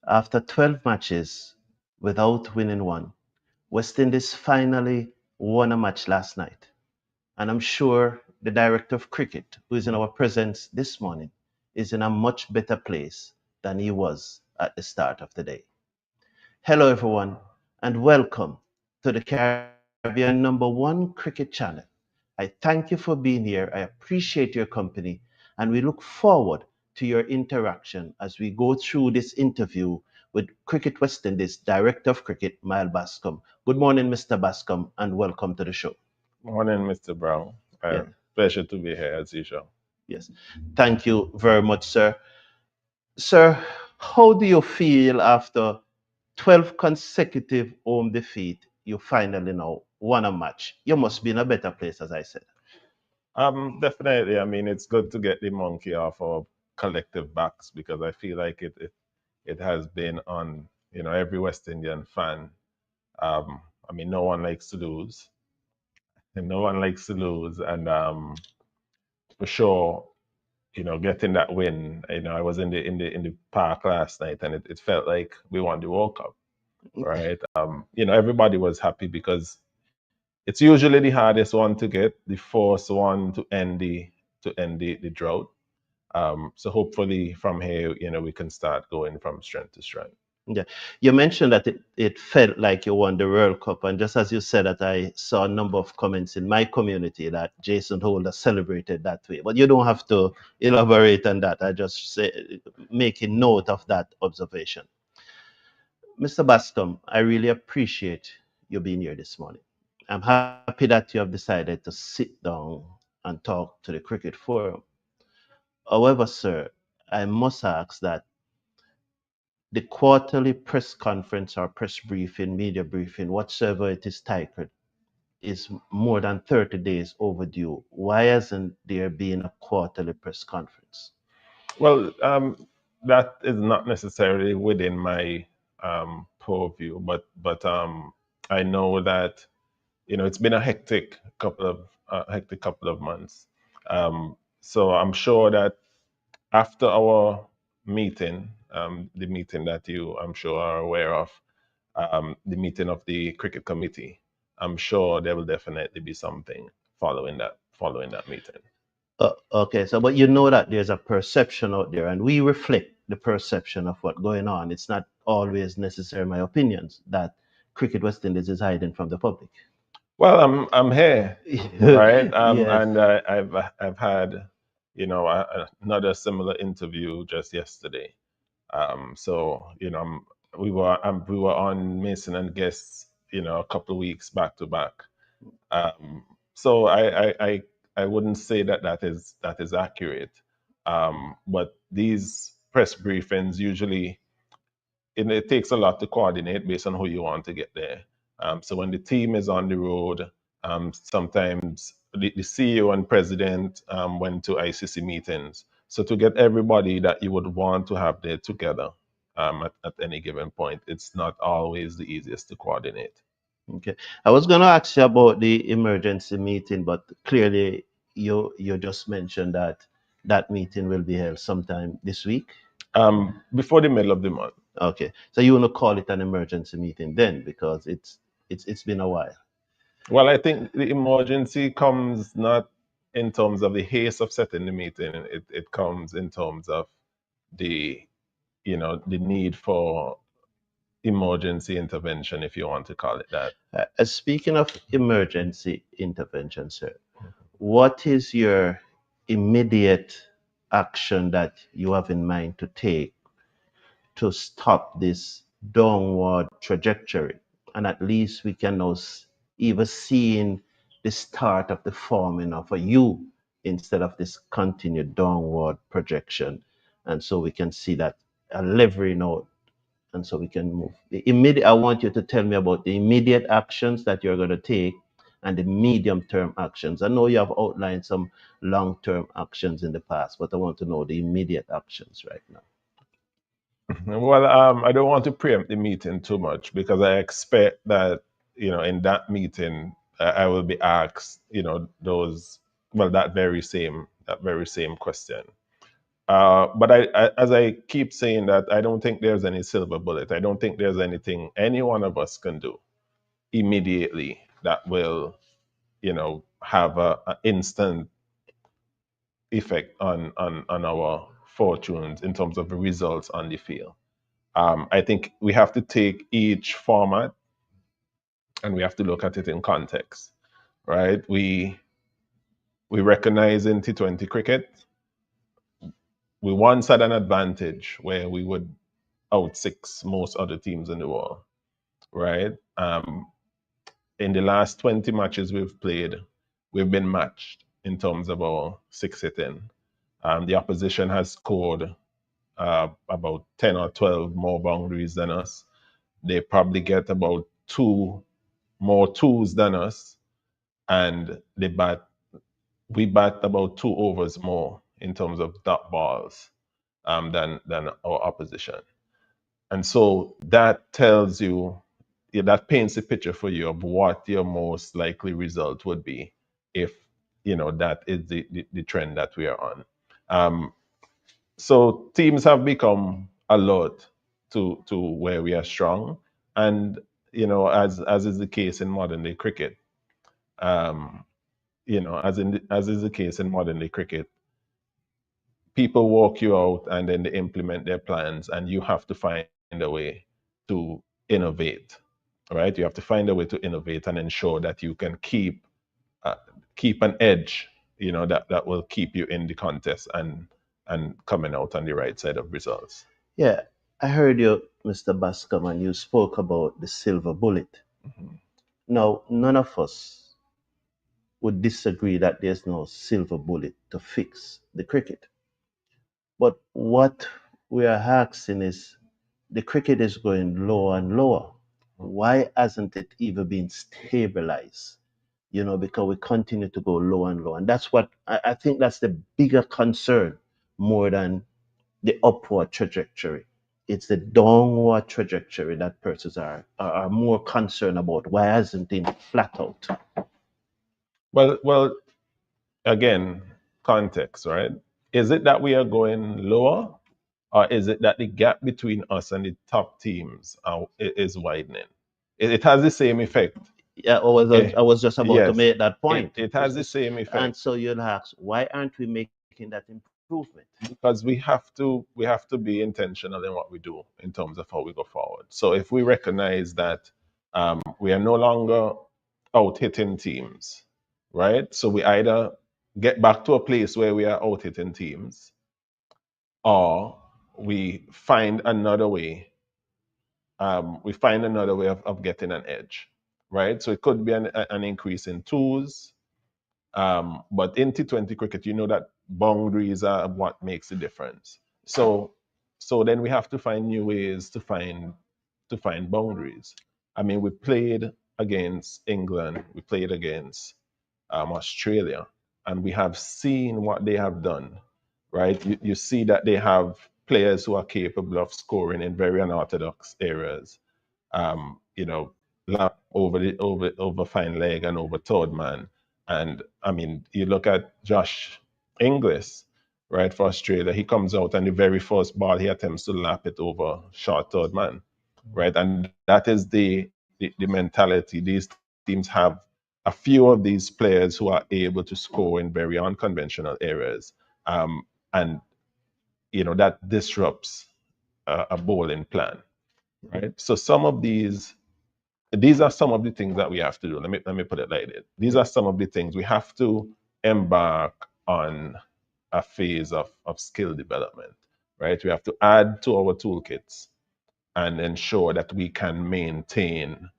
After 12 matches without winning one, West Indies finally won a match last night. And I'm sure the director of cricket, who is in our presence this morning, is in a much better place than he was at the start of the day. Hello, everyone, and welcome to the Caribbean #1 cricket channel. I thank you for being here. I appreciate your company, and we look forward to your interaction as we go through this interview with Cricket West Indies Director of Cricket, Mile Bascom. Good morning, Mr. Bascom, and welcome to the show. Morning, Mr. Brown. Yeah, Pleasure to be here as usual. yes. Thank you very much, sir. Sir, how do you feel after 12 consecutive home defeat? You finally now won a match. You must be in a better place, as I said. Definitely. I mean, it's good to get the monkey off our collective backs because I feel like it has been on every West Indian fan. I mean, no one likes to lose, and no one likes to lose, and for sure, getting that win. I was in the park last night, and it felt like we won the World Cup, right? Everybody was happy because it's usually the hardest one to get, the first one to end the drought. So hopefully from here, we can start going from strength to strength. Yeah. You mentioned that it felt like you won the World Cup. And just as you said that, I saw a number of comments in my community that Jason Holder celebrated that way. But you don't have to elaborate on that. I just say, making note of that observation. Mr. Bascom, I really appreciate you being here this morning. I'm happy that you have decided to sit down and talk to the Cricket Forum. However, sir, I must ask that the quarterly press conference or press briefing, media briefing, whatsoever it is titled, is more than 30 days overdue. Why hasn't there been a quarterly press conference? Well, that is not necessarily within my purview, but I know that it's been a hectic couple of months. So I'm sure that after our meeting, the meeting that you, I'm sure, are aware of, the meeting of the cricket committee, I'm sure there will definitely be something following that meeting. Okay, so but you know that there's a perception out there, and we reflect the perception of what's going on. It's not always necessarily my opinions that Cricket West Indies is hiding from the public. Well, I'm here, right? Yes. And I've had another similar interview just yesterday. So we were on Mason and Guests, a couple of weeks back to back. So I wouldn't say that is accurate. But these press briefings usually it takes a lot to coordinate based on who you want to get there. So when the team is on the road, sometimes the CEO and president went to ICC meetings. So to get everybody that you would want to have there together at any given point, it's not always the easiest to coordinate. Okay. I was going to ask you about the emergency meeting, but clearly you just mentioned that that meeting will be held sometime this week. Before the middle of the month. Okay. So you want to call it an emergency meeting then because it's been a while. Well, I think the emergency comes not in terms of the haste of setting the meeting. It comes in terms of the the need for emergency intervention, if you want to call it that. Speaking of emergency intervention, sir, what is your immediate action that you have in mind to take to stop this downward trajectory? And at least we can now even seeing the start of the forming of a U instead of this continued downward projection. And so we can see that a levering out, and so we can move. The immediate, I want you to tell me about the immediate actions that you're going to take and the medium term actions. I know you have outlined some long term actions in the past, but I want to know the immediate actions right now. Well, I don't want to preempt the meeting too much because I expect that in that meeting I will be asked that very same question. But as I keep saying that, I don't think there's any silver bullet. I don't think there's anything any one of us can do immediately that will, have an instant effect on our fortunes in terms of the results on the field. I think we have to take each format and we have to look at it in context, right? We recognize in T20 cricket, we once had an advantage where we would out six most other teams in the world, right? In the last 20 matches we've played, we've been matched in terms of our six hitting. The opposition has scored about 10 or 12 more boundaries than us. They probably get about two more twos than us, and we bat about 2 overs more in terms of dot balls than our opposition. And so that tells you, that paints a picture for you of what your most likely result would be if, that is the trend that we are on. So teams have become alert to where we are strong. And, as is the case in modern day cricket, as is the case in modern day cricket, people walk you out and then they implement their plans, and you have to find a way to innovate, right? You have to find a way to innovate and ensure that you can keep an edge, that will keep you in the contest and coming out on the right side of results. Yeah, I heard you, Mr. Bascom, and you spoke about the silver bullet. Mhm. Now, none of us would disagree that there's no silver bullet to fix the cricket. But what we are asking is the cricket is going lower and lower. Why hasn't it even been stabilized? Because we continue to go low and low. And that's what I think that's the bigger concern more than the upward trajectory. It's the downward trajectory that persons are more concerned about. Why hasn't it flat out? Well, again, context, right? Is it that we are going lower, or is it that the gap between us and the top teams is widening? It has the same effect. Yeah, I was just about to Yes, make that point. it has the same And effect. so you'll ask, why aren't we making that improvement? Because we have to be intentional in what we do in terms of how we go forward. So if we recognize that we are no longer out hitting teams, right? So we either get back to a place where we are out hitting teams, or we find another way. Of getting an edge, right? So it could be an increase in twos. But in T20 cricket, you know that boundaries are what makes the difference. So then we have to find new ways to find boundaries. I mean, we played against England, we played against Australia, and we have seen what they have done, right? You see that they have players who are capable of scoring in very unorthodox areas. You know, lap over fine leg and over third man. And I mean, you look at Josh Inglis, right, for Australia. He comes out and the very first ball he attempts to lap it over short third man, right? And that is the mentality. These teams have a few of these players who are able to score in very unconventional areas, and that disrupts a bowling plan, right? So these are some of the things that we have to do. Let me put it like this. These are some of the things we have to embark on a phase of skill development, right? We have to add to our toolkits and ensure that we can maintain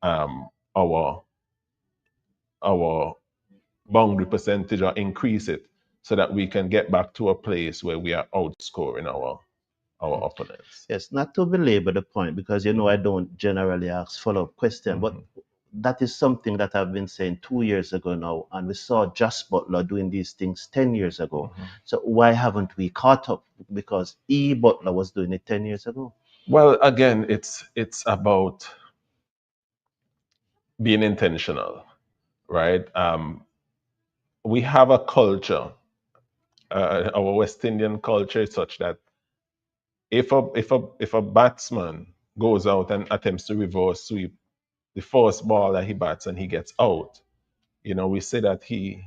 our our boundary percentage or increase it so that we can get back to a place where we are outscoring our opponents. Yes, not to belabor the point, because I don't generally ask follow-up question, but Mhm. that is something that I've been saying 2 years ago now, and we saw Josh Butler doing these things 10 years ago. Mhm. So why haven't we caught up? Because Butler was doing it 10 years ago. Well, again, it's about being intentional, right? We have a culture our West Indian culture is such that if a batsman goes out and attempts to reverse sweep the first ball that he bats and he gets out, we say that he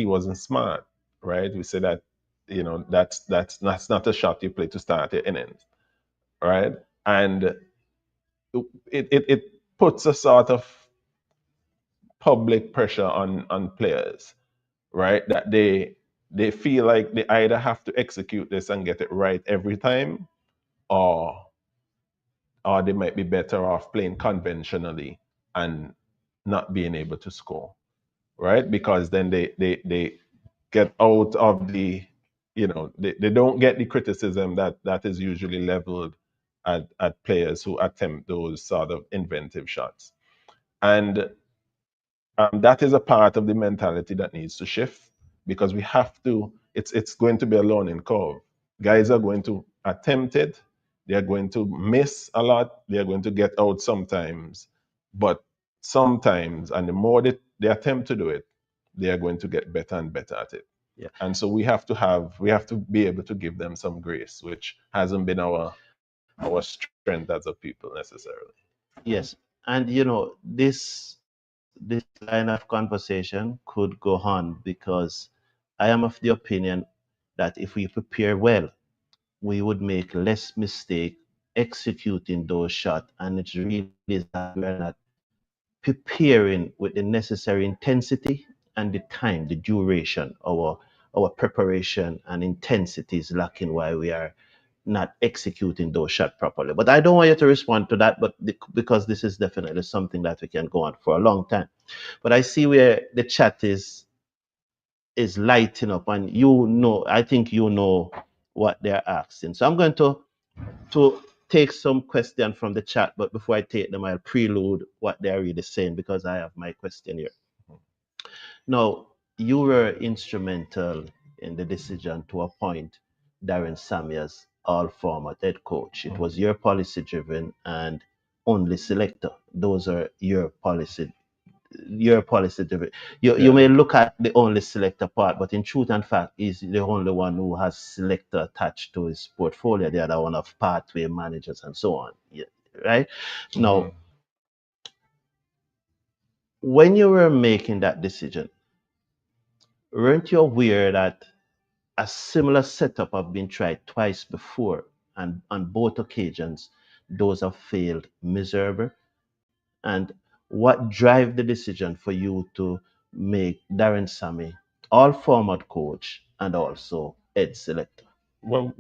wasn't smart, right? We say that that's not a shot you play to start your innings, right? And it puts a sort of public pressure on players, right? That they feel like they either have to execute this and get it right every time, or they might be better off playing conventionally and not being able to score, right? Because then they get out of they don't get the criticism that is usually leveled at players who attempt those sort of inventive shots. And that is a part of the mentality that needs to shift, because we have to, it's going to be a learning curve. Guys are going to attempt it, they're going to miss a lot, they're going to get out sometimes, but sometimes, and the more they attempt to do it, they are going to get better and better at it. Yeah. And so we have to be able to give them some grace, which hasn't been our strength as a people necessarily. Yes. And this line of conversation could go on, because I am of the opinion that if we prepare well, we would make less mistake executing those shots. And it's really is that we are not preparing with the necessary intensity and the time, the duration. Our preparation and intensity is lacking, why we are not executing those shots properly. But I don't want you to respond to that, but because this is definitely something that we can go on for a long time. But I see where the chat is lighting up, and I think what they're asking. So I'm going to take some question from the chat, but before I take them, I'll prelude what they're really saying, because I have my question here. Now, you were instrumental in the decision to appoint Darren Sammy as all format head coach. It was your policy driven and only selector. Those are your policy driven. You may look at the only selector part, but in truth and fact, he's the only one who has selector attached to his portfolio. The other one of pathway managers and so on. Yeah, right? Now, when you were making that decision, weren't you aware that a similar setup have been tried twice before, and on both occasions, those have failed miserably? And what drive the decision for you to make Darren Sammy all format coach and also head selector? Well,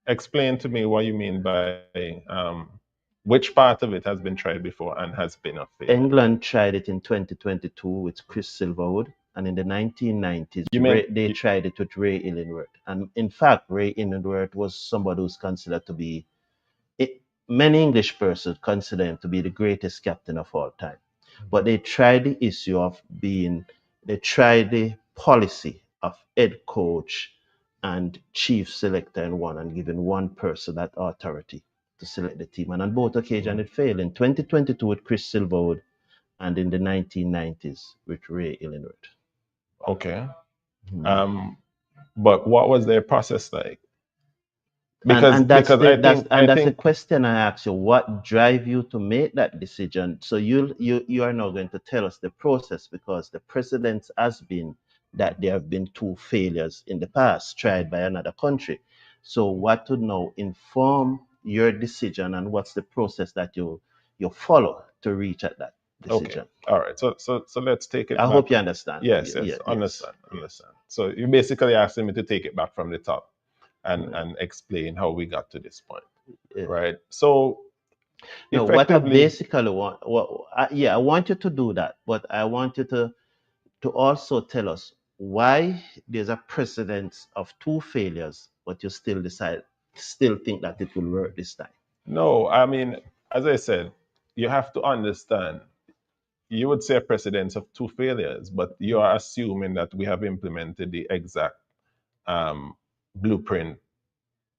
explain to me what you mean by which part of it has been tried before and has been a failure. England tried it in 2022 with Chris Silva, and in the 1990s, they tried it with Ray Illingworth. And in fact, Ray Illingworth was somebody who's considered to be, many English persons consider him to be the greatest captain of all time. But they tried the policy of head coach and chief selector in one, and giving one person that authority to select the team. And on both occasions, it failed. In 2022 with Chris Silva, and in the 1990s with Ray Illingworth. Okay. But what was their process like? Because that's I think the question I asked you. What drive you to make that decision? So you are now going to tell us the process, because the precedent has been that there have been two failures in the past tried by another country. So what would now inform your decision, and what's the process that you follow to reach at that decision? Okay. All right. So let's take it. I hope you understand. Yes. Understand. So you're basically asking me to take it back from the top and explain how we got to this point, right? So no, what I basically want, I want you to do that, but I want you to also tell us why there's a precedence of two failures, but you still think that it will work this time. No, I mean, as I said, you have to understand. You would say a precedence of two failures, but you are assuming that we have implemented the exact blueprint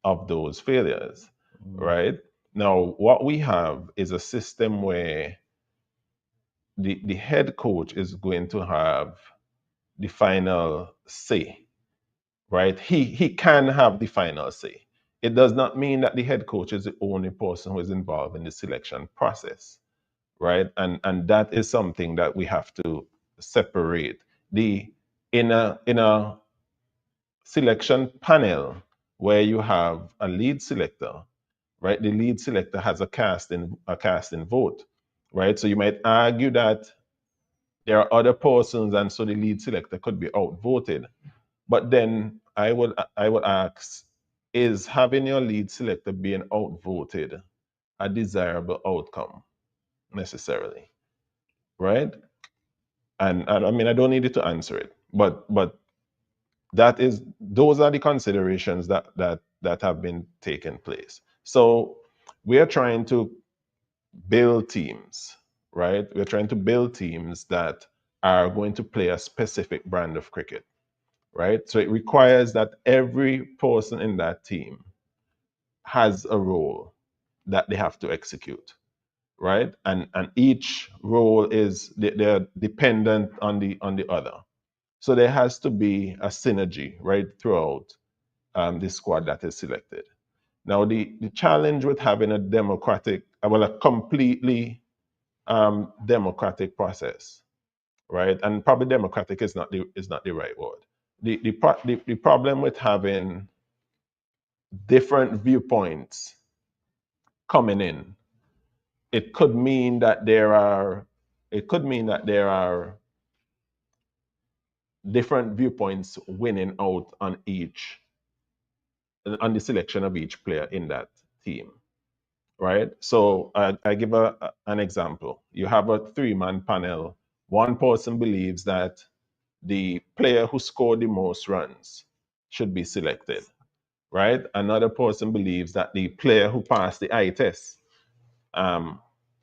of those failures, right? Now, what we have is a system where the head coach is going to have the final say right? He can have the final say. It does not mean that the head coach is the only person who is involved in the selection process, right? And that is something that we have to separate. In a selection panel where you have a lead selector, right? The lead selector has a casting vote, right? So you might argue that there are other persons, and so the lead selector could be outvoted. But then I would ask, is having your lead selector being outvoted a desirable outcome necessarily, right? And I mean, I don't need you to answer it, but those are the considerations that have been taken place. So we are trying to build teams, right? We're trying to build teams that are going to play a specific brand of cricket, right? So it requires that every person in that team has a role that they have to execute, right? And each role is they're dependent on the other. So there has to be a synergy right throughout the squad that is selected. Now the challenge with having a completely democratic process, right? And probably democratic is not the right word. The problem with having different viewpoints coming in, it could mean that there are different viewpoints winning out on the selection of each player in that team, right? So I give an example. You have a 3-man panel. One person believes that the player who scored the most runs should be selected, right? Another person believes that the player who passed the eye test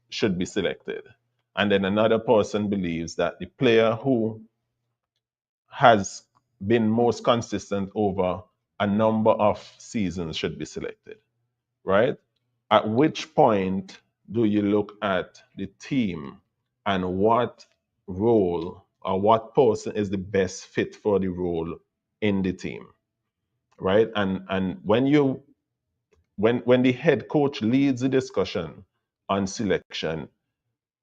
should be selected. And then another person believes that the player who has been most consistent over a number of seasons should be selected, right? At which point do you look at the team and what role or what person is the best fit for the role in the team, right? And when the head coach leads the discussion on selection,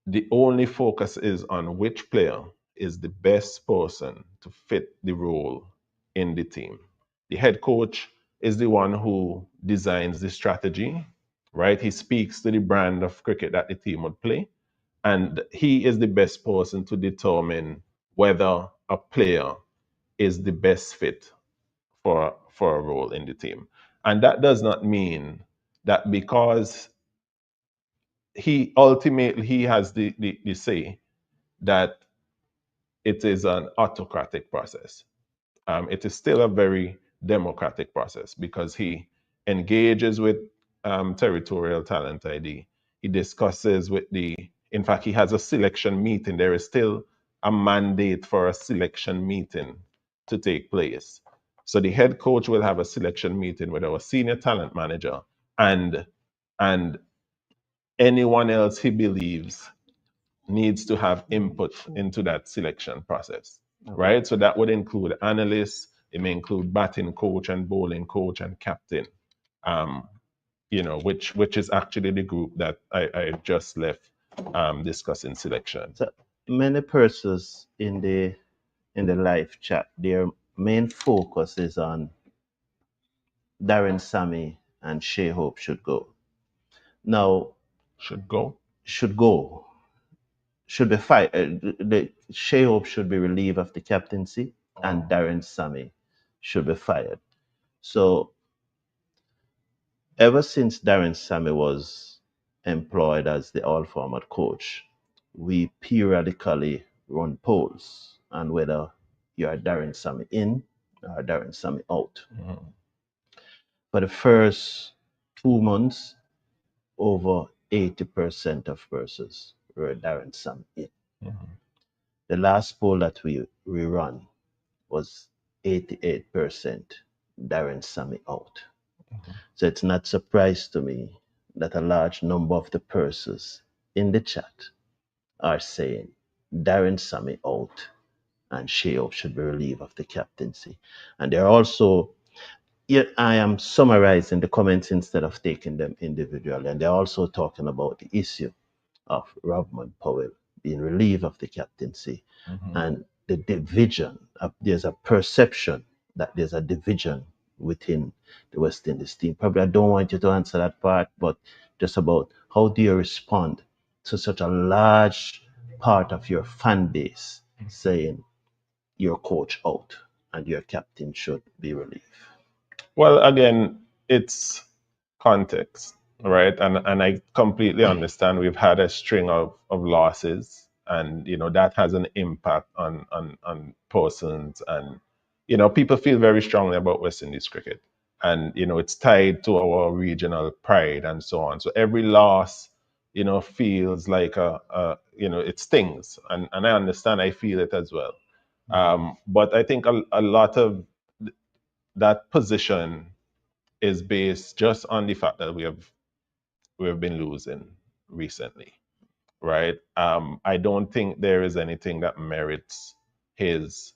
the only focus is on which player is the best person to fit the role in the team. The head coach is the one who designs the strategy, right? He speaks to the brand of cricket that the team would play, and he is the best person to determine whether a player is the best fit for a role in the team. And that does not mean that because he has the say that it is an autocratic process. It is still a very democratic process because he engages with territorial talent ID. He discusses in fact, he has a selection meeting. There is still a mandate for a selection meeting to take place. So the head coach will have a selection meeting with our senior talent manager and and anyone else he believes needs to have input into that selection process, right? So that would include analysts, it may include batting coach and bowling coach and captain, which is actually the group that I just left discussing selection. So many persons in the live chat, their main focus is on Darren Sammy and Shea Hope should go. Now, Should go. should go, should be fired. The Shea Hope should be relieved of the captaincy, and Darren Sammy should be fired. So, ever since Darren Sammy was employed as the all format coach, we periodically run polls on whether you are Darren Sammy in or Darren Sammy out. For the first 2 months, over 80% of persons were Darren Sammy in. The last poll that we run was 88% Darren Sammy out. So it's not surprise to me that a large number of the persons in the chat are saying Darren Sammy out and Sheo should be relieved of the captaincy. And they're also, yeah, I am summarizing the comments instead of taking them individually. And they're also talking about the issue of Rovman Powell being relieved of the captaincy and the division. There's a perception that there's a division within the West Indies team. Probably I don't want you to answer that part, but just about how do you respond to such a large part of your fan base saying your coach out and your captain should be relieved? Well, again, it's context, right? And I completely understand we've had a string of losses, and that has an impact on persons, and people feel very strongly about West Indies cricket, and it's tied to our regional pride and so on. So every loss, feels like it stings, and I understand, I feel it as well. But I think a lot of that position is based just on the fact that we have been losing recently, right? I don't think there is anything that merits his,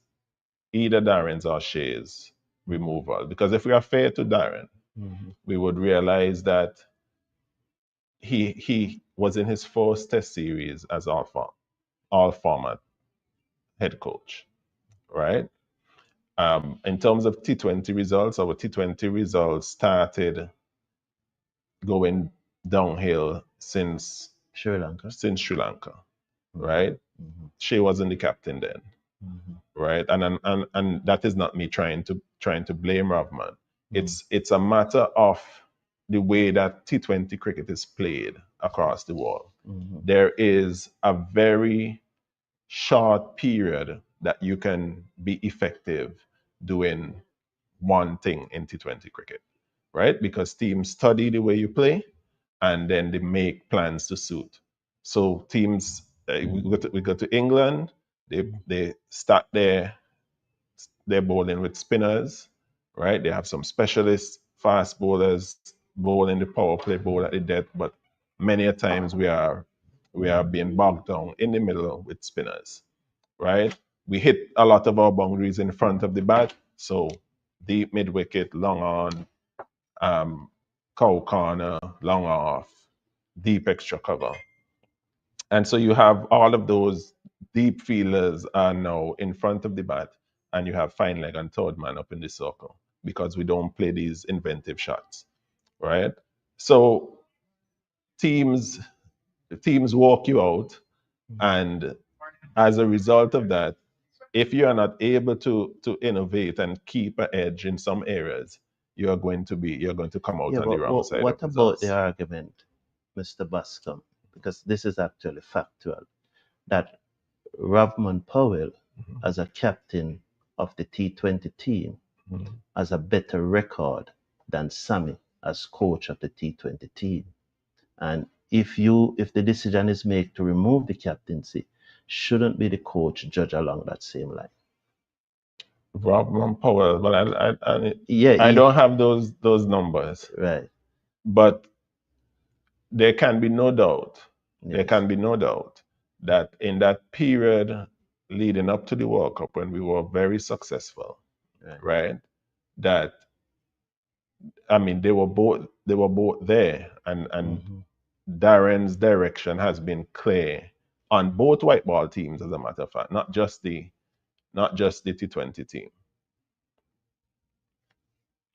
either Darren's or Shea's, removal. Because if we are fair to Darren, we would realize that he was in his first Test series as all format head coach, right? In terms of T20 results, our T20 results started going downhill since Sri Lanka. Sri Lanka, right? She wasn't the captain then, right? And that is not me trying to blame Rovman. It's a matter of the way that T20 cricket is played across the world. There is a very short period that you can be effective doing one thing in T20 cricket, right? Because teams study the way you play and then they make plans to suit. So teams, we go to England, they start their bowling with spinners, right? They have some specialists, fast bowlers, bowling the power play, bowl at the death, but many a times we are being bogged down in the middle with spinners, right? We hit a lot of our boundaries in front of the bat, so deep mid wicket, long on, cow corner, long off, deep extra cover. And so you have all of those deep feelers are now in front of the bat, and you have fine leg and third man up in the circle because we don't play these inventive shots, right? So teams walk you out, and as a result of that, if you are not able to innovate and keep an edge in some areas, you're going to come out on the wrong side What of about results. the argument, Mr. Bascom? Because this is actually factual, that Rovman Powell, as a captain of the T20 team, has a better record than Sammy as coach of the T20 team. And if the decision is made to remove the captaincy, shouldn't be the coach judge along that same line? Rovman Powell, but Yeah, I don't have those numbers, right. but there can be no doubt. There Yes. can be no doubt that in that period leading up to the World Cup, when we were very successful, right? That, I mean, they were both there, and Darren's direction has been clear on both white ball teams, as a matter of fact, not just the T20 team.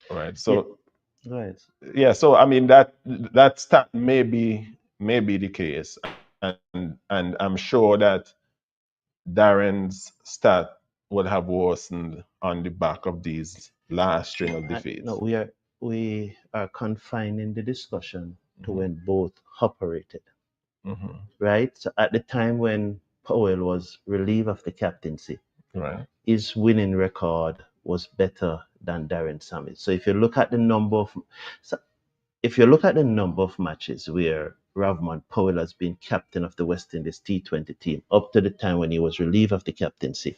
Right. So Right. yeah, so I mean that stat may be the case, and I'm sure that Darren's stat would have worsened on the back of these last string of defeats. No, we are confining the discussion to when both operated. Right? So at the time when Powell was relieved of the captaincy, Right. his winning record was better than Darren Sammy. So if you look at the number of matches where Rovman Powell has been captain of the West Indies T20 team up to the time when he was relieved of the captaincy,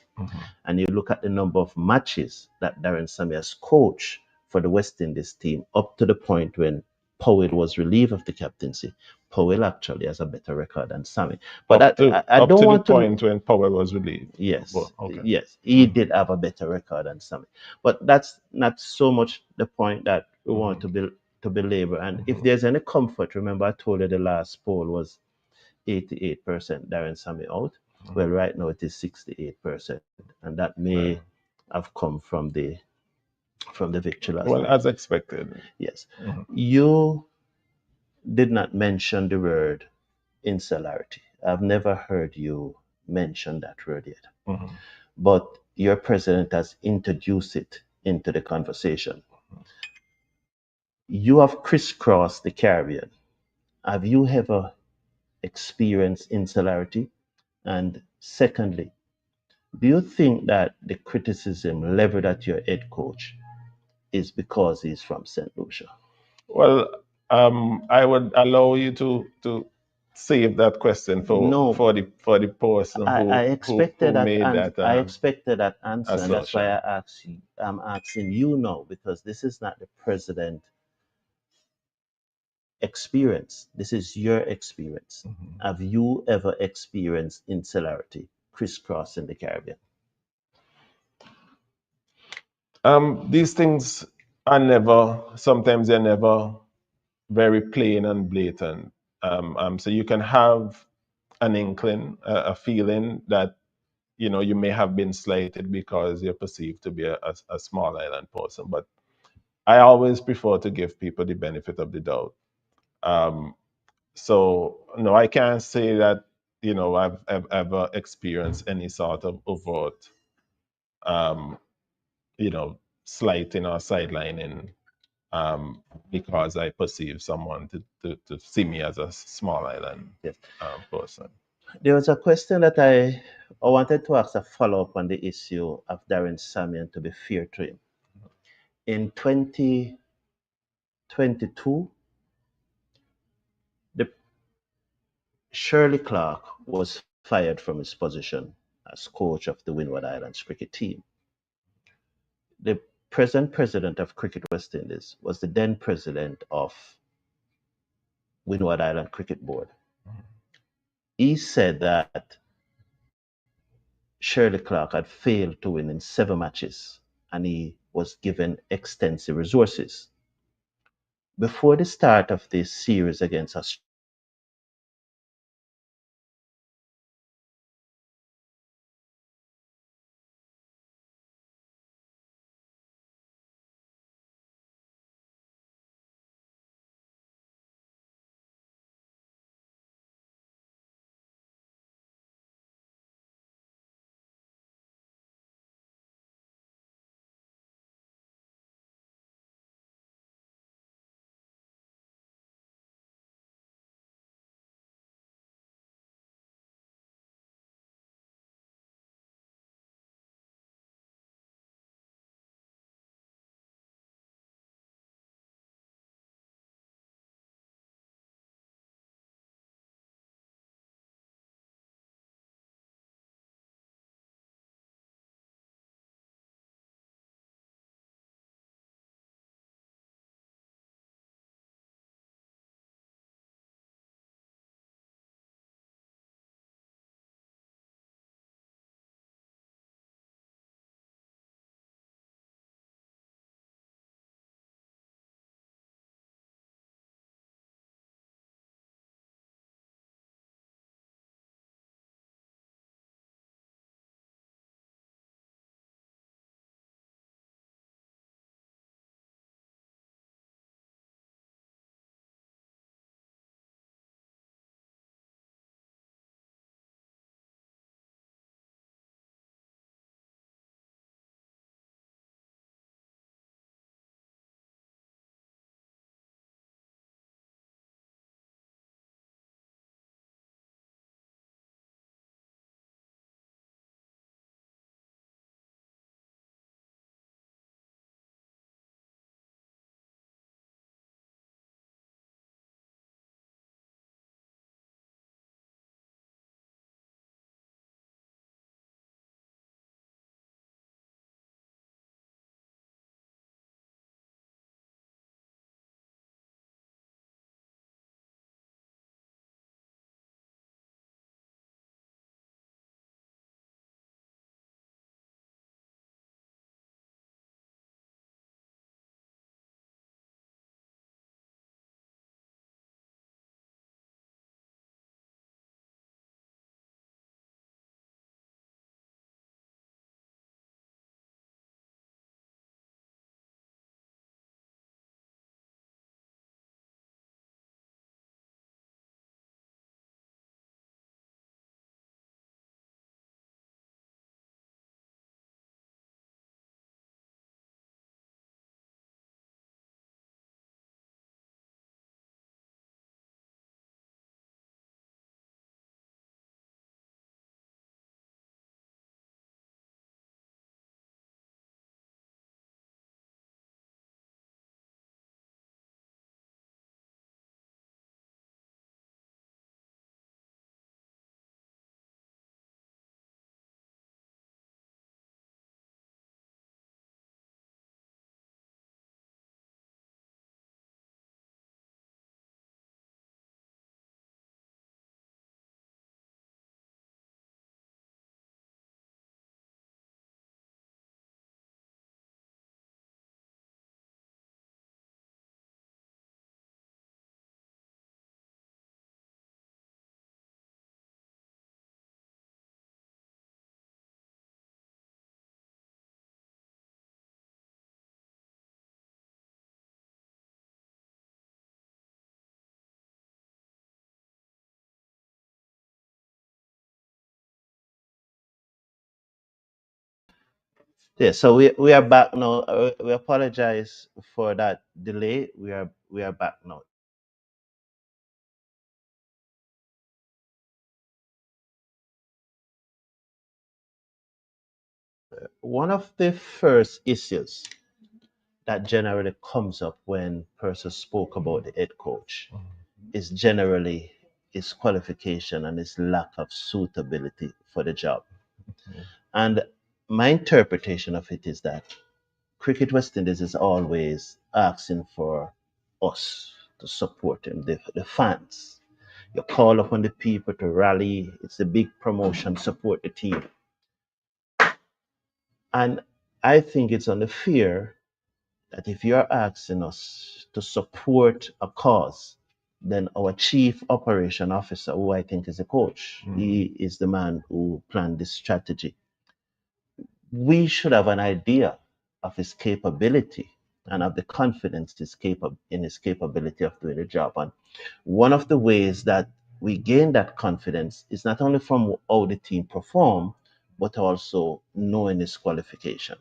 and you look at the number of matches that Darren Sammy has coached for the West Indies team up to the point when Powell was relieved of the captaincy, Powell actually has a better record than Sammy. But Up to I up don't to the want to. point when Powell was relieved. Yes, Well, okay. yes, he did have a better record than Sammy. But that's not so much the point that we want to belabor. And if there's any comfort, remember I told you the last poll was 88% Darren Sammy out. Well, right now it is 68%, and that may have come from the victory last Well, night. as expected. Yes, you did not mention the word insularity. I've never heard you mention that word yet, but your president has introduced it into the conversation. You have crisscrossed the Caribbean. Have you ever experienced insularity? And secondly, do you think that the criticism leveled at your head coach is because he's from St. Lucia? Well, I would allow you to save that question No, for the person I expected who that, made and that I expected that answer, and that's why assertion. I asked you. I'm asking you now because this is not the president experience. This is your experience. Have you ever experienced insularity crisscrossing the Caribbean? These things are never. Sometimes they're never very plain and blatant. So you can have an inkling, a feeling that you may have been slighted because you're perceived to be a small island person. But I always prefer to give people the benefit of the doubt. So no, I can't say that I've ever experienced any sort of overt, um, slighting or sidelining, because I perceive someone to see me as a small island Yes. person. There was a question that I wanted to ask a follow up on the issue of Darren Sammy, and to be fair to him. In 2022, the Shirley Clark was fired from his position as coach of the Windward Islands cricket team. The present president of Cricket West Indies was the then president of Windward Island Cricket Board. He said that Shirley Clark had failed to win in 7 matches and he was given extensive resources. Before the start of this series against Australia, Yeah, so we are back now. We apologize for that delay. We are back now. One of the first issues that generally comes up when persons spoke about the head coach is generally his qualification and his lack of suitability for the job. And my interpretation of it is that Cricket West Indies is always asking for us to support him, the fans. You call upon the people to rally. It's a big promotion, support the team. And I think it's only fair that if you're asking us to support a cause, then our chief operation officer, who I think is a coach, he is the man who planned this strategy. We should have an idea of his capability and have the confidence in his capability of doing the job. And one of the ways that we gain that confidence is not only from how the team perform, but also knowing his qualification.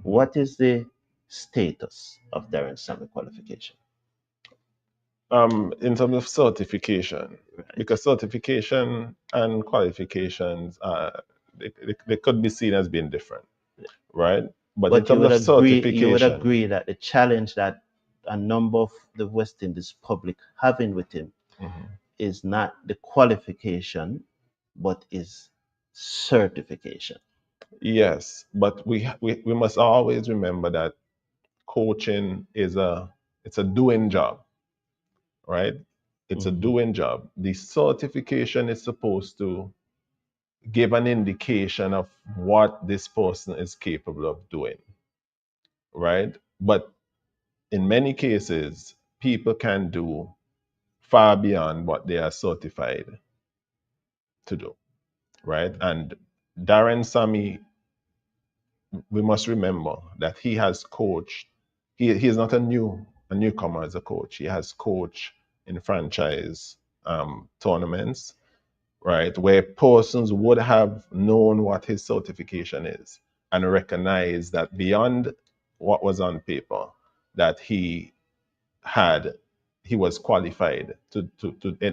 What is the status of Darren Sammy qualification? In terms of certification, Right. because certification and qualifications they could be seen as being different, right? But in But you terms would of agree, certification, that the challenge that a number of the West Indies public having with him is not the qualification, but is certification. yes, but we must always remember that coaching is it's a doing job, right? It's a doing job. The certification is supposed to give an indication of what this person is capable of doing, right? But in many cases, people can do far beyond what they are certified to do, right? And Darren Sammy, we must remember that he has coached. He is not a newcomer as a coach. He has coached in franchise tournaments, right, where persons would have known what his certification is and recognize that beyond what was on paper, that had he was qualified to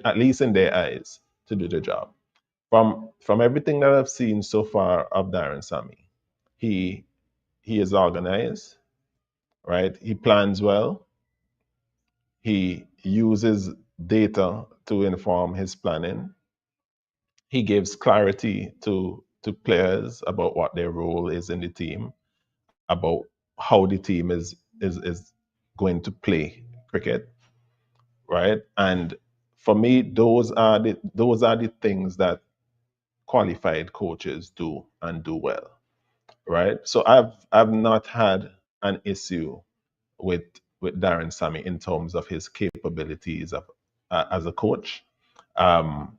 at least in their eyes to do the job. From everything that I've seen so far of Darren Sammy, he he is organized, right? He plans well. He uses data to inform his planning. He gives clarity to players about what their role is in the team, about how the team is going to play cricket, right? And for me, those are the things that qualified coaches do and do well, right? So I've not had an issue with Darren Sammy in terms of his capabilities as a coach, um,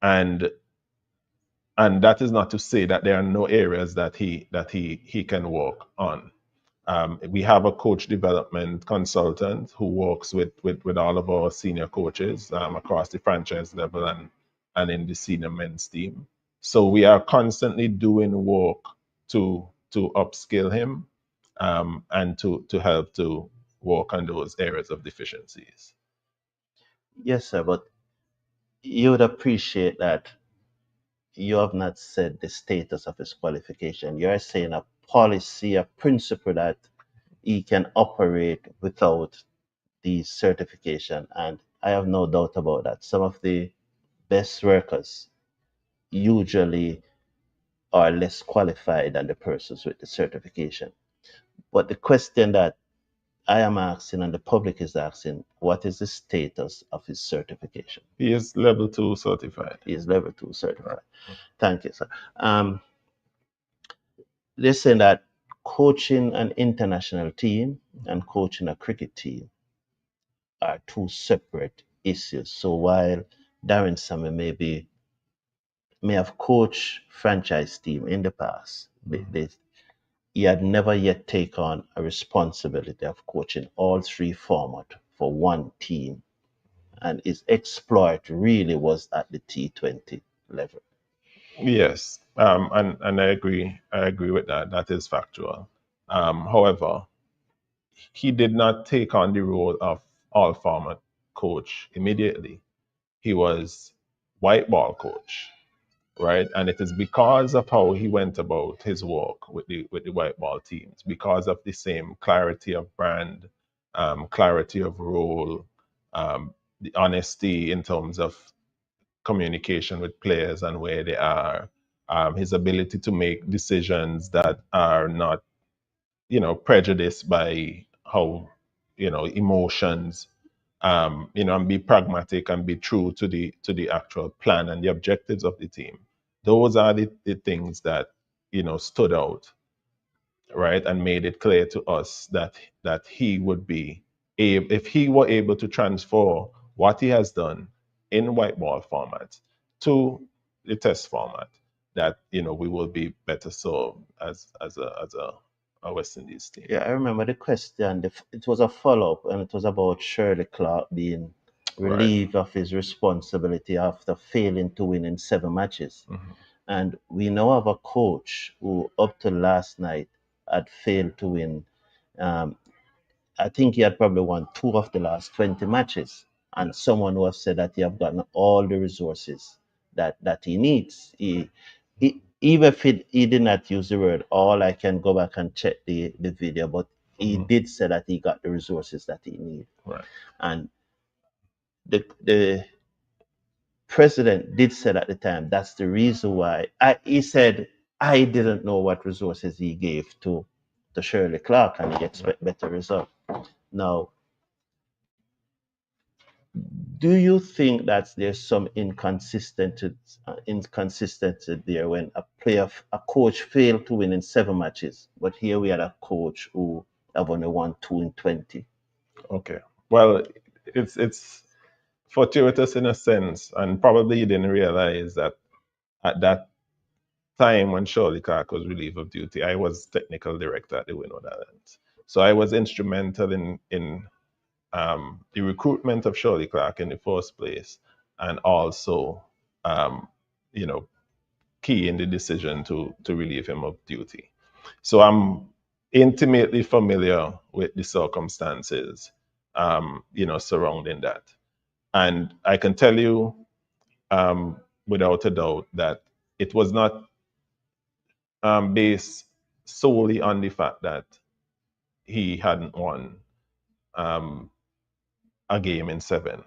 and and that is not to say that there are no areas that he can work on. We have a coach development consultant who works with all of our senior coaches across the franchise level and in the senior men's team. So we are constantly doing work to upskill him and to help to work on those areas of deficiencies. Yes, sir, but you would appreciate that you have not said the status of his qualification. You're saying a policy, a principle that he can operate without the certification. And I have no doubt about that. Some of the best workers usually are less qualified than the persons with the certification. But the question that I am asking and the public is asking, what is the status of his certification? He is level 2 certified. He is level 2 certified. Thank you, sir. They're saying that coaching an international team and coaching a cricket team are two separate issues. So while Darren Sammy may have coached franchise team in the past, he had never yet taken on a responsibility of coaching all three format for one team, and his exploit really was at the T20 level. Yes, and I agree. I agree with that. That is factual. However, he did not take on the role of all format coach immediately. He was white ball coach, right? And it is because of how he went about his work with the white ball teams, because of the same clarity of brand, clarity of role, the honesty in terms of communication with players and where they are, his ability to make decisions that are not, prejudiced by how, emotions, and be pragmatic and be true to the actual plan and the objectives of the team. Those are the things that, stood out, right, and made it clear to us that he would be able, if he were able to transfer what he has done in white ball format to the test format, that we will be better served as a West Indies team. Yeah, I remember the question. It was a follow-up, and it was about Shirley Clark being Right. relieved of his responsibility after failing to win in 7 matches. Mhm. And we now have a coach who, up to last night, had failed to win. Um, I think he had probably won 2 of the last 20 matches, and someone who has said that he have gotten all the resources that he needs. Even if he did not use the word all, I can go back and check the video, but he Mhm. did say that he got the resources that he needs. Right. And the president did say at the time that's the reason why he said I didn't know what resources he gave to Shirley Clark and he expect better result. Now, do you think that there's some inconsistency there when a coach failed to win in 7 matches, but here we had a coach who have only won 2 in 20? Okay. Well, it's fortuitous in a sense, and probably you didn't realize that at that time when Shirley Clark was relieved of duty, I was technical director at the Winnow Islands. So I was instrumental in the recruitment of Shirley Clark in the first place, and also, um, you know, key in the decision to relieve him of duty. So I'm intimately familiar with the circumstances, surrounding that. And I can tell you, without a doubt, that it was not based solely on the fact that he hadn't won um, a game in 7,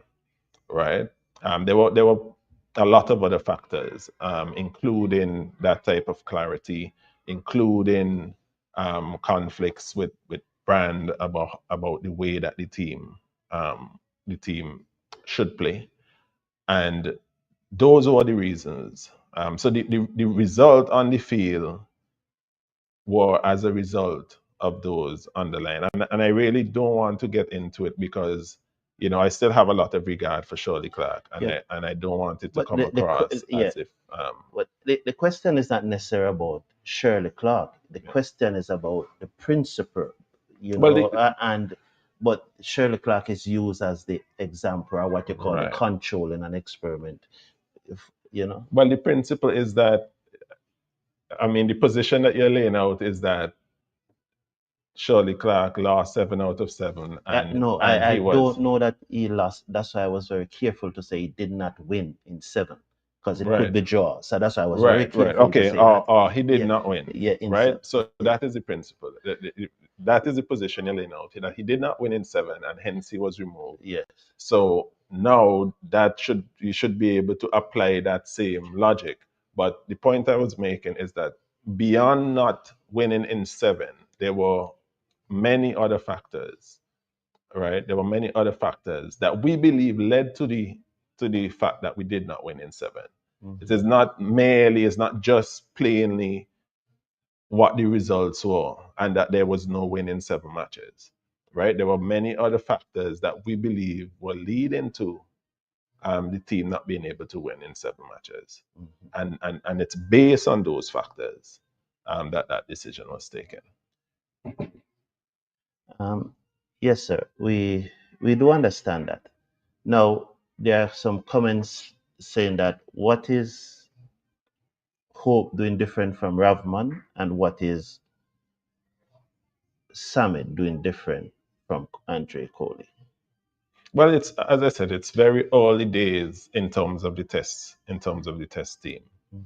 right? There were a lot of other factors, including that type of clarity, including conflicts with brand about the way that the team should play, and those were the reasons. So the result on the field were as a result of those underlying. And I really don't want to get into it because I still have a lot of regard for Shirley Clark, and Yeah, I don't want it to but come across yeah, as if but the question is not necessarily about Shirley Clark. The yeah. question is about the principle, Well, the, and but Shirley Clark is used as the example or what you call the right. control in an experiment. If you know, Well, the principle is that, I mean, the position that you're laying out is that Shirley Clark lost 7 out of 7, no, and I he was don't know that he lost. That's why I was very careful to say he did not win in 7 because it could right. be draw. So that's why I was very Right. careful to Okay. say that. He did Yeah, not win. yeah, in Right. 7. So Yeah. that is the principle. That is the position you're laying out, that he did not win in 7, and hence he was removed. Yes. So now you should be able to apply that same logic. But the point I was making is that beyond not winning in 7, there were many other factors, right? There were many other factors that we believe led to the fact that we did not win in 7. It is not merely, it's not just plainly what the results were and that there was no win in 7 matches, right? There were many other factors that we believe were leading to the team not being able to win in 7 matches. And it's based on those factors that decision was taken. Yes, sir. We do understand that. Now, there are some comments saying that what is Hope doing different from Ravman, and what is Sammy doing different from Andre Coley? Well, it's, as I said, it's very early days in terms of the test team,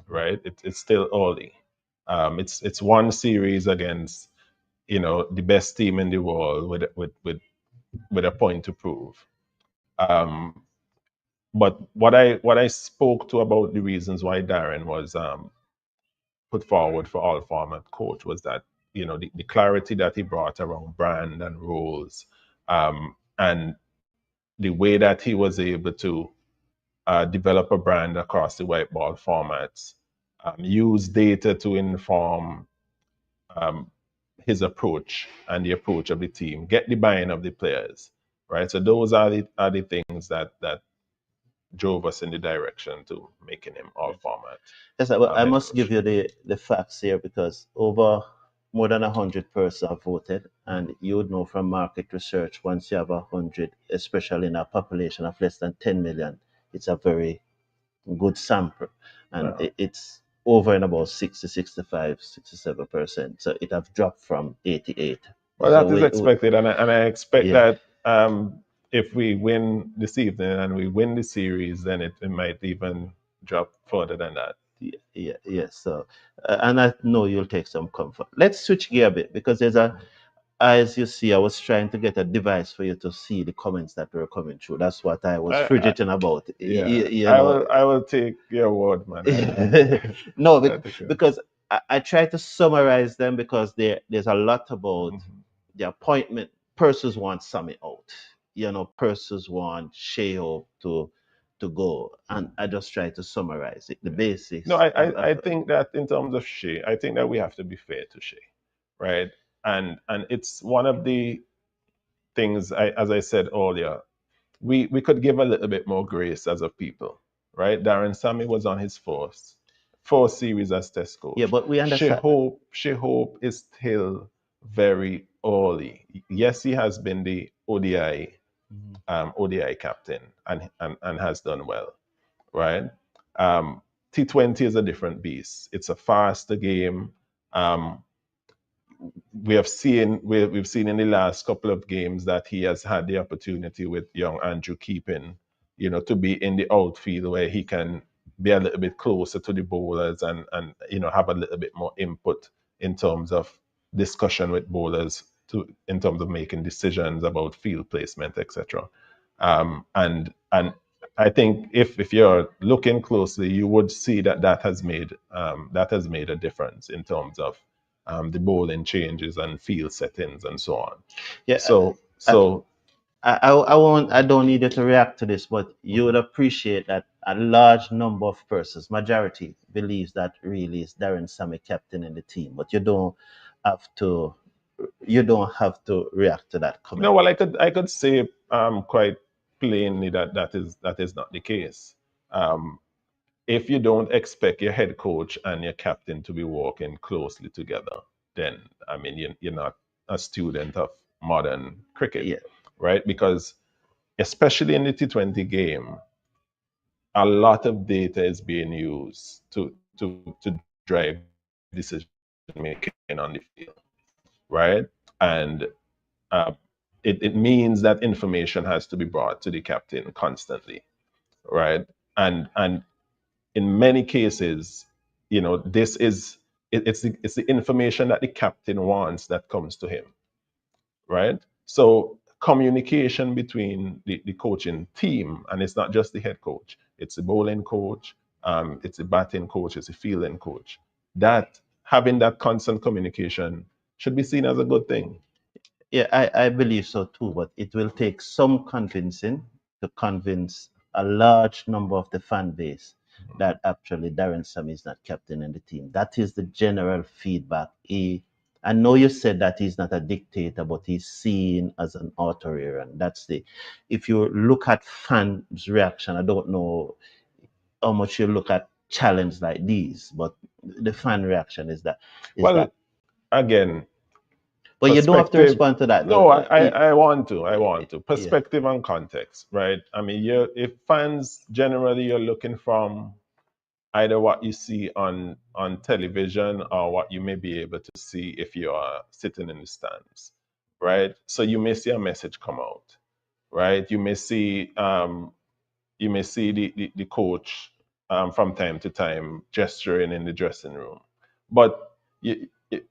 right? It's still early. It's one series against, you know, the best team in the world with a point to prove. Um, but what I spoke to about the reasons why Darren was put forward for all format coach was that, you know, the clarity that he brought around brand and roles, and the way that he was able to develop a brand across the white ball formats, use data to inform um, his approach and the approach of the team, get the buy-in of the players, right? So those are the things that drove us in the direction to making him all format Yes, I head must coach. give you the facts here because over more than 100 persons have voted, and you would know from market research once you have 100, especially in a population of less than 10 million, it's a very good sample, and Wow. it's over and about 60, 65, 67%. So it have dropped from 88. Well, So that is expected, and I expect yeah, that if we win this evening and we win the series, then it might even drop further than that. yeah. So, and I know you'll take some comfort. Let's switch gear a bit because there's a, as you see, I was trying to get a device for you to see the comments that were coming through. That's what I was I fidgeting about. Yeah, You know, I will take your word, man. no, I take it. because I try to summarize them because there's a lot about the appointment. Persons want Sammy out. You know, persons want Sheo to go, and I just try to summarize it, the No, basics I think that in terms of Shea, I think that we have to be fair to Shea, right? And it's one of the things, as I said earlier, we could give a little bit more grace as a people, right? Darren Sammy was on his fourth series as test Yeah, coach. but we understand. She Hope is still very early. Yes, he has been the ODI captain and has done well, right? T20 is a different beast. It's a faster game. Um, we've seen in the last couple of games that he has had the opportunity with young Andrew Keeping, you know, to be in the outfield where he can be a little bit closer to the bowlers and you know have a little bit more input in terms of discussion with bowlers in terms of making decisions about field placement, etc. And I think if you're looking closely, you would see that has made a difference in terms of the bowling changes and field settings and so on. Yeah, So I, so I won't. I don't need you to react to this, but you would appreciate that a large number of persons, majority, believes that really is Darren Sammy captain in the team. But have to. You don't have to react to that no, comment. well, I could say quite plainly that is not the case. Um, if you don't expect your head coach and your captain to be working closely together, then I mean you're not a student of modern cricket, Yeah, right? Because especially in the T20 game, a lot of data is being used to drive decision making on the field, right? And uh, it means that information has to be brought to the captain constantly, right? And in many cases, you know, it's the information that the captain wants that comes to him, right? So communication between the coaching team, and it's not just the head coach, it's the bowling coach, it's the batting coach, it's the fielding coach. That having that constant communication should be seen as a good thing. yeah, I believe so too. But it will take some convincing to convince a large number of the fan base that actually Darren Sammy is not captain in the team. That is the general feedback. I know you said that he's not a dictator, but he's seen as an authoritarian. That's the. If you look at fans' reaction, I don't know how much you look at challenge like these, but the fan reaction is Well, that. again, But you don't have to perspective. respond to that though. No, I want to. I want to. Yeah. Perspective and context, right? I mean, if fans generally you're looking from either what you see on television or what you may be able to see if you are sitting in the stands, right? So you may see a message come out, right? You may see the coach from time to time gesturing in the dressing room, but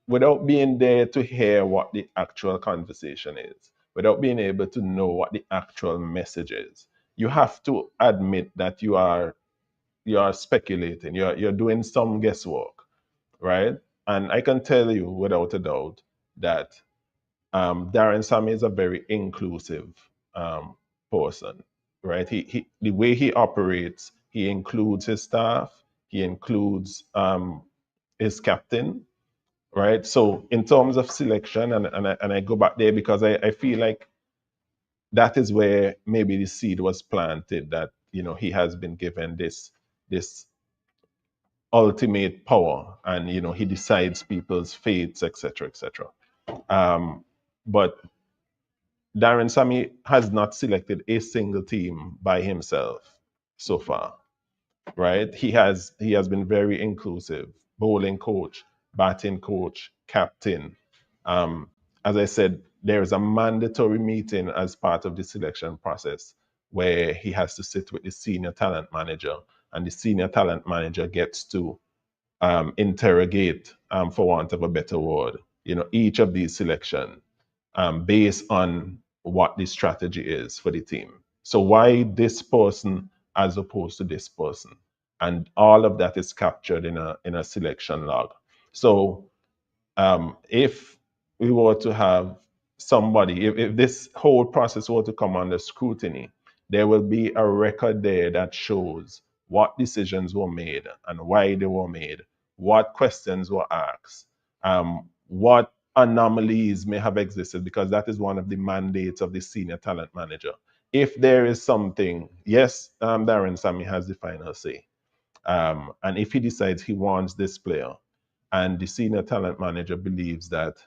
without being there to hear what the actual conversation is, without being able to know what the actual message is, you have to admit that you are speculating, you're doing some guesswork, right? And I can tell you without a doubt that Darren Sammy is a very inclusive um, person, right? The way he operates, he includes his staff, he includes his captain, right? So in terms of selection, and I go back there because I feel like that is where maybe the seed was planted, that he has been given this ultimate power, and he decides people's fates, etc., etc. But Darren Sammy has not selected a single team by himself so far, right? He has been very inclusive. Bowling coach, batting coach, captain. Um, as I said, there is a mandatory meeting as part of the selection process where he has to sit with the senior talent manager, and the senior talent manager gets to interrogate, for want of a better word, each of these selection based on what the strategy is for the team. So why this person as opposed to this person? And all of that is captured in a selection log. So if we were to have somebody, if this whole process were to come under scrutiny, there will be a record there that shows what decisions were made and why they were made, what questions were asked, what anomalies may have existed, because that is one of the mandates of the senior talent manager. If there is something, yes, Darren Sammy has the final say. And if he decides he wants this player, and the senior talent manager believes that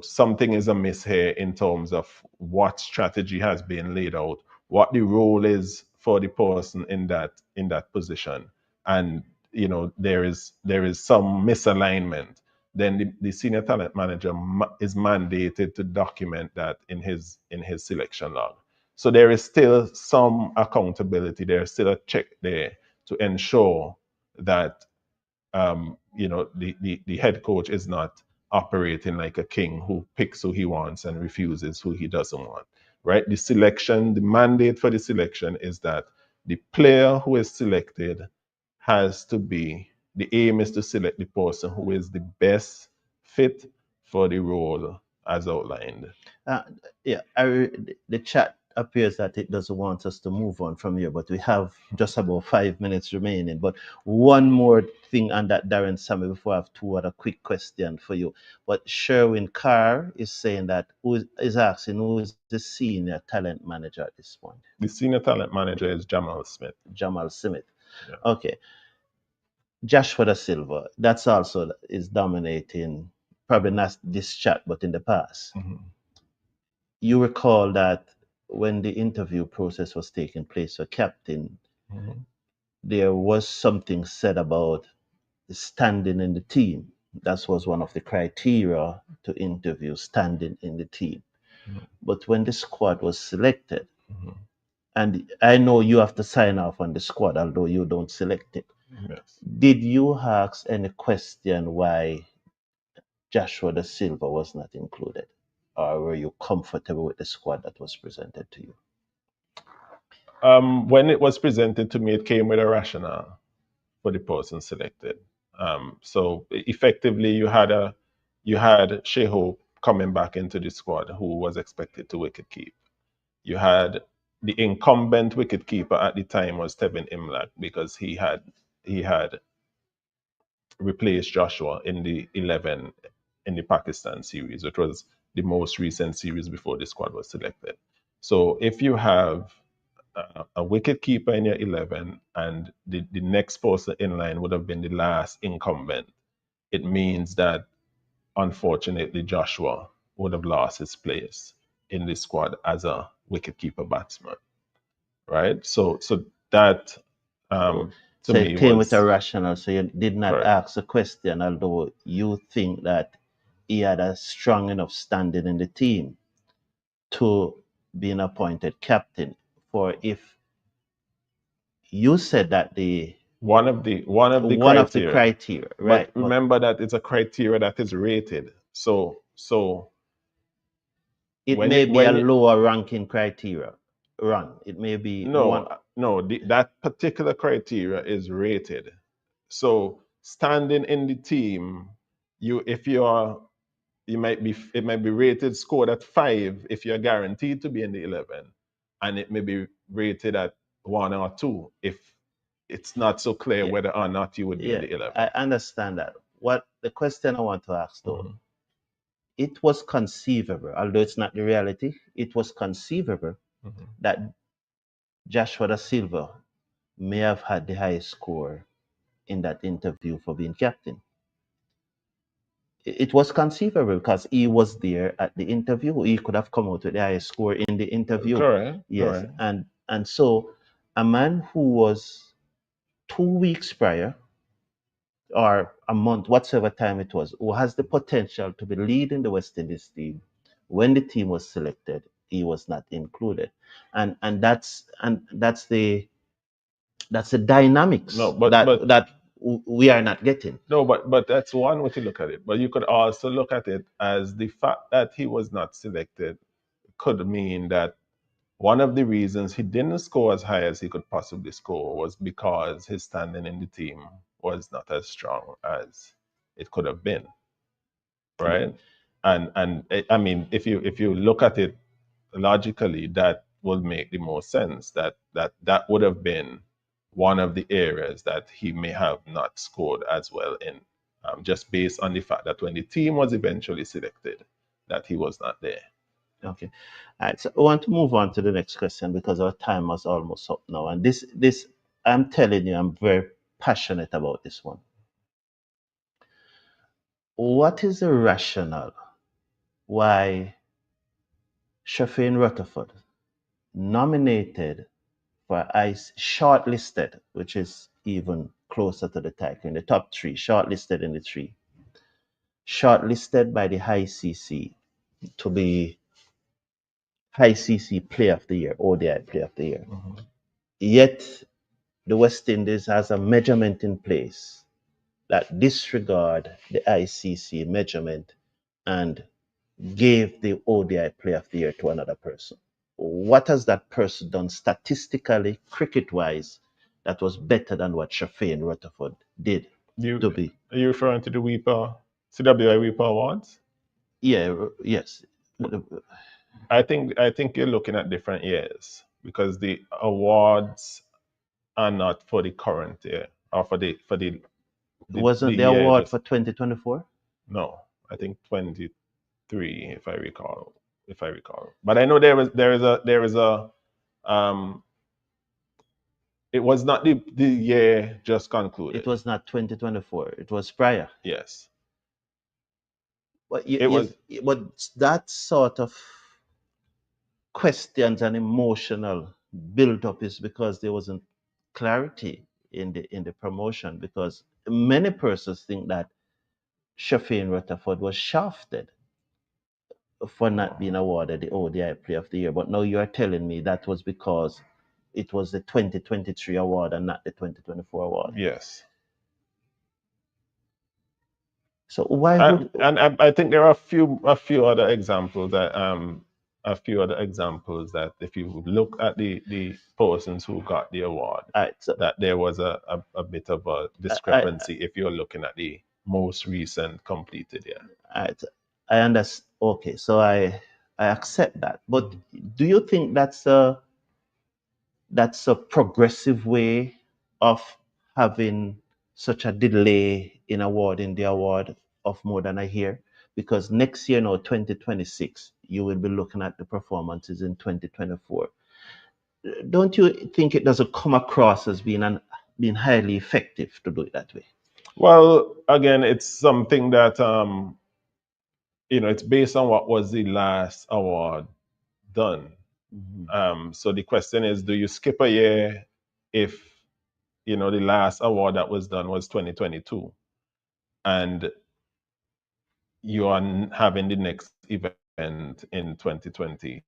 something is amiss here in terms of what strategy has been laid out, what the role is for the person in that position, and there is some misalignment, then the senior talent manager is mandated to document that in his selection log. So there is still some accountability. There's still a check there to ensure that the head coach is not operating like a king who picks who he wants and refuses who he doesn't want, right? The mandate for the selection is that the player who is selected has to be, the aim is to select the person who is the best fit for the role as outlined. Uh, yeah, the chat appears that it doesn't want us to move on from here, but we have just about 5 minutes remaining. But one more thing on that, Darren Sammy, before I have two other quick questions for you. But Sherwin Carr is saying that is asking who is the senior talent manager at this point. The senior talent manager is Jamal Smith. Jamal Smith. Yeah. Okay. Joshua da Silva, that's also is dominating, probably not this chat, but in the past. Mhm. You recall that when the interview process was taking place for captain, Mhm. there was something said about standing in the team. That was one of the criteria to interview, standing in the team. Mhm. But when the squad was selected, Mhm. and I know you have to sign off on the squad, although you don't select it. Yes. Did you ask any question why Joshua da Silva was not included? Or were you comfortable with the squad that was presented to you? When it was presented to me, it came with a rationale for the person selected. So effectively, you had Sheho coming back into the squad who was expected to wicket keep. You had the incumbent wicket keeper at the time was Tevin Imlak, because he had replaced Joshua in the 11 in the Pakistan series, which was the most recent series before the squad was selected. So if you have a wicket keeper in your 11 and the next person in line would have been the last incumbent, it means that unfortunately Joshua would have lost his place in the squad as a wicketkeeper batsman, right? So that to So me it came with a was rationale. So you did not correct. ask a question, although you think that he had a strong enough standing in the team to being appointed captain. For if you said that the one of the one of the criteria. criteria, But right? But remember that it's a criteria that is rated. So it when may it be a when it, lower ranking criteria run. It may be one. no, that particular criteria is rated. So standing in the team, if you're you might be it might be rated scored at 5 if you're guaranteed to be in the 11, and it may be rated at 1 or 2 if it's not so clear Yeah, whether or not you would be in yeah, the 11. I understand that. What the question I want to ask though, Mhm. it was conceivable, although it's not the reality, it was conceivable Mhm. that Joshua da Silva may have had the highest score in that interview for being captain. It was conceivable because he was there at the interview. He could have come out with the highest score in the interview. Correct. Yes, Correct. and so a man who was 2 weeks prior or a month, whatsoever time it was, who has the potential to be leading the West Indies team, when the team was selected, he was not included, and that's the dynamics No, that we are not getting. no, but that's one way to look at it. But you could also look at it as the fact that he was not selected could mean that one of the reasons he didn't score as high as he could possibly score was because his standing in the team was not as strong as it could have been, right? And I mean, if you look at it logically, that would make the most sense. That would have been one of the areas that he may have not scored as well in, just based on the fact that when the team was eventually selected, that he was not there. Okay. All right. So I want to move on to the next question because our time is almost up now. And this, I'm telling you, I'm very passionate about this one. What is the rationale why Shafin Rutherford nominated for ICE, shortlisted, which is even closer to the title, in the top three, shortlisted in the three, shortlisted by the High CC to be High CC Player of the Year, ODI Player of the Year. Mhm. Yet the West Indies has a measurement in place that disregard the ICC measurement and gave the ODI Player of the Year to another person. What has that person done statistically, cricket-wise, that was better than what Shafin Rutherford did You to be? Are you referring to the CWI WIPA awards? Yeah, yes. I think you're looking at different years because the awards are not for the current year or for the Wasn't the year award just for 2024? no. I think 23, if I recall. But I know there is a um it was not the year just concluded. It was not 2024. It was prior. Yes. But It was but that sort of questions and emotional build up is because there wasn't clarity in the promotion, because many persons think that Shafin Rutherford was shafted for not being awarded the ODI Player of the Year. But now you are telling me that was because it was the 2023 award and not the 2024 award. yes. So why And, would and I think there are a few other examples that if you look at the persons who got the award, so that there was a bit of a I, discrepancy if you're looking at the most recent completed year. I understand. Okay, so I accept that. But do you think that's a progressive way of having such a delay in awarding the award of more than a year? Because next year, now 2026, you will be looking at the performances in 2024. Don't you think it doesn't come across as being highly effective to do it that way? Well, again, it's something that it's based on what was the last award done. Mhm. So the question is, do you skip a year if you know, the last award that was done was 2022, and you are having the next event in 2025.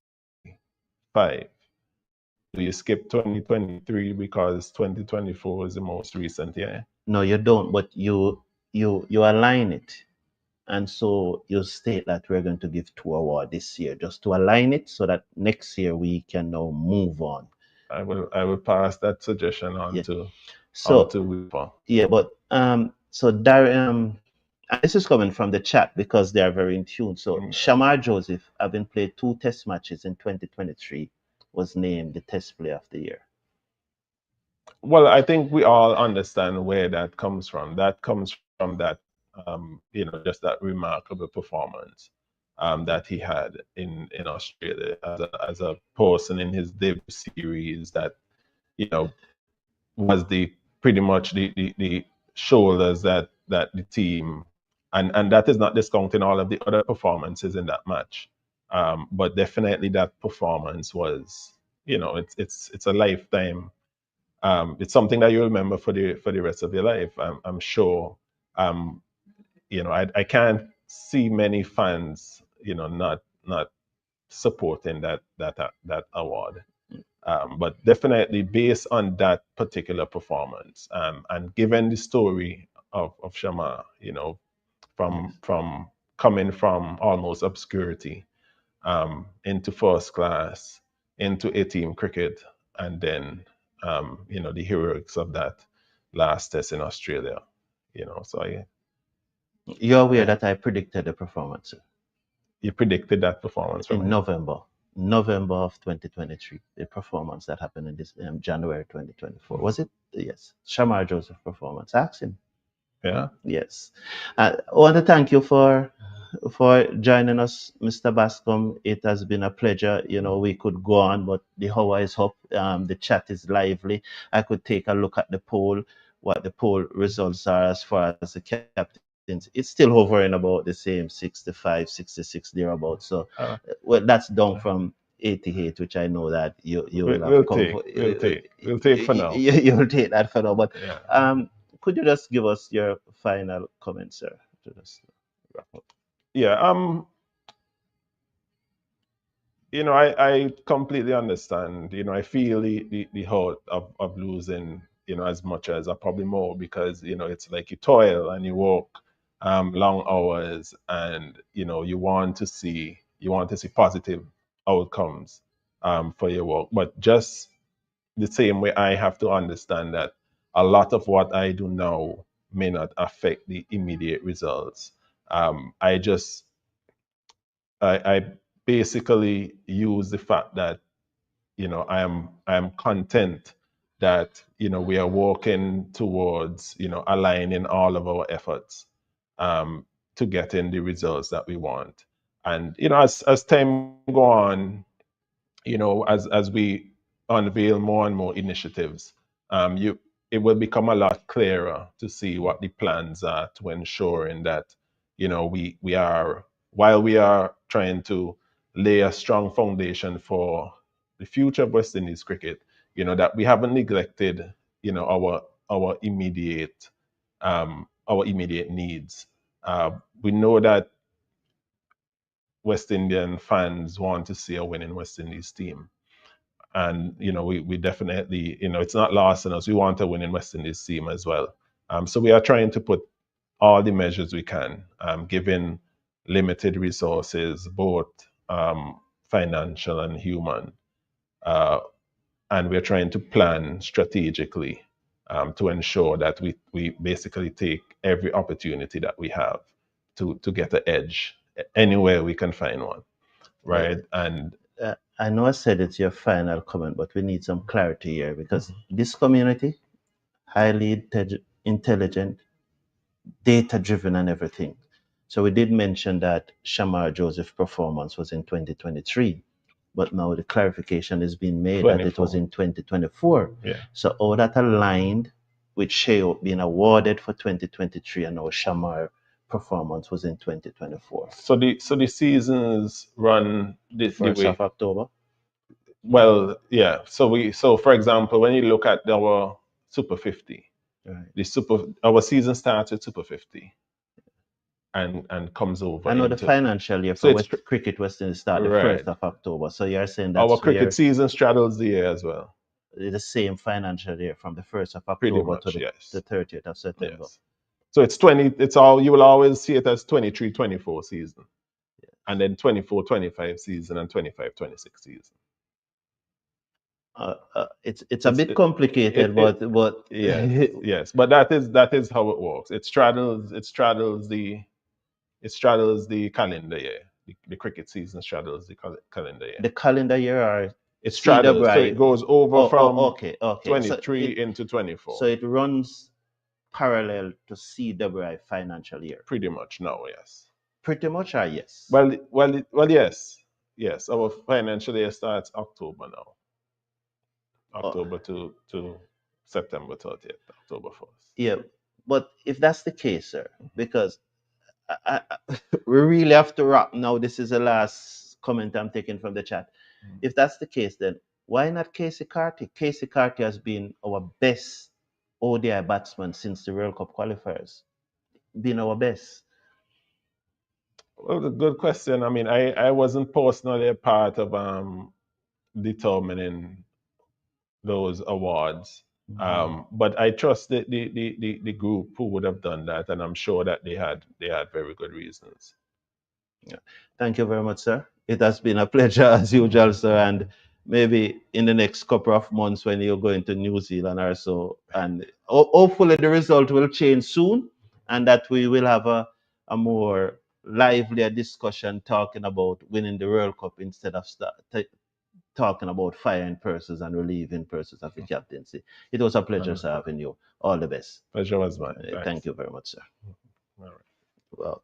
Do you skip 2023 because 2024 is the most recent year? No, you don't, but you align it. And so you state that we're going to give 2 awards this year, just to align it so that next year we can now move on. I will pass that suggestion on Yeah. to So Weeper. yeah, but so Darren, and this is coming from the chat because they are very in tune. So Shamar Joseph, having played 2 test matches in 2023, was named the test player of the year. Well, I think we all understand where that comes from. That comes from that, you know, just that remarkable performance that he had in Australia as a person in his debut series that, you know, was the pretty much the shoulders that the team, and that is not discounting all of the other performances in that match, but definitely that performance was, you know, it's a lifetime. It's something that you remember for the rest of your life. I'm sure. You know, I can't see many fans, you know, not supporting that award. But definitely based on that particular performance, and given the story of Shamar, you know, from coming from almost obscurity into first class, into A-team cricket, and then you know, the heroics of that last test in Australia. You know, so You're aware that I predicted the performance you predicted that performance from in November of 2023, the performance that happened in this January 2024. Was it? Yes, Shamar Joseph performance. Ask him. Yeah. Yes. I want to thank you for joining us, Mr. Bascom. It has been a pleasure. You know, we could go on, but the hour is up. The chat is lively. I could take a look at the poll, what the poll results are as far as the captains. It's still hovering about the same 65, 66 thereabouts. So, well, that's down from 88, which I know that you will have come. We'll take for now. You will take that for now. But Yeah. could you just give us your final comments, sir, to just wrap up? Yeah. You know, I completely understand. You know, I feel the hurt of losing, you know, as much as, or probably more, because, you know, it's like you toil and you work long hours, and, you know, you want to see positive outcomes for your work. But just the same way, I have to understand that a lot of what I do now may not affect the immediate results. I just I basically use the fact that, you know, I am content that, you know, we are working towards, you know, aligning all of our efforts to getting the results that we want. And, you know, as time go on, you know, as we unveil more and more initiatives, it will become a lot clearer to see what the plans are to ensuring that, you know, we are, while we are trying to lay a strong foundation for the future of West Indies cricket, you know, that we haven't neglected, you know, our immediate needs. We know that West Indian fans want to see a winning West Indies team. And, you know, we definitely, you know, it's not lost on us. We want a winning West Indies team as well. So we are trying to put all the measures we can, given limited resources, both financial and human. And we're trying to plan strategically to ensure that we basically take every opportunity that we have to get an edge anywhere we can find one, right? And I know I said it's your final comment, but we need some clarity here because this community, highly intelligent, data driven, and everything. So we did mention that Shamar Joseph performance was in 2023, but now the clarification is being made that it was in 2024. Yeah. So all that aligned with Sheo being awarded for 2023, and now Shamar performance was in 2024. So the seasons run the First way of October. Well, yeah. So for example, when you look at our Super 50. Right. Our season starts with Super 50 and comes over I know the into, financial year so for it's cricket West Indies start the right. 1st of October. So you're saying Our that's cricket where season straddles the year as well. the same financial year from the 1st of Pretty October to much, yes. the 30th of September. Yes. So it's 20, it's all, you will always see it as 23-24 season. And then 24-25 season and 25-26 season. It's a bit complicated, but yes. But that is how it works. It straddles the calendar year. The cricket season straddles the calendar year. The calendar year or it straddles, CWI. so it goes over from okay. 23 into 24. So it runs parallel to CWI financial year. Pretty much now, yes. Pretty much, or yes. Well, yes. Our financial year starts October now. October to September 30th, October 1st. Yeah, but if that's the case, sir, because we really have to wrap now. This is the last comment I'm taking from the chat. If that's the case, then why not Casey Carty? Casey Carty has been our best ODI batsman since the World Cup qualifiers. Been our best. Well, good question. I mean, I wasn't personally a part of determining those awards. But I trust the group who would have done that, and I'm sure that they had very good reasons. Yeah. Thank you very much, sir. It has been a pleasure as usual, sir. And maybe in the next couple of months when you're going to New Zealand or so, and hopefully the result will change soon, and that we will have a more livelier discussion talking about winning the World Cup instead of talking about firing persons and relieving persons of the captaincy. It was a pleasure, sir, having you. All the best. Pleasure was mine. Thank you very much, sir. All right. Well.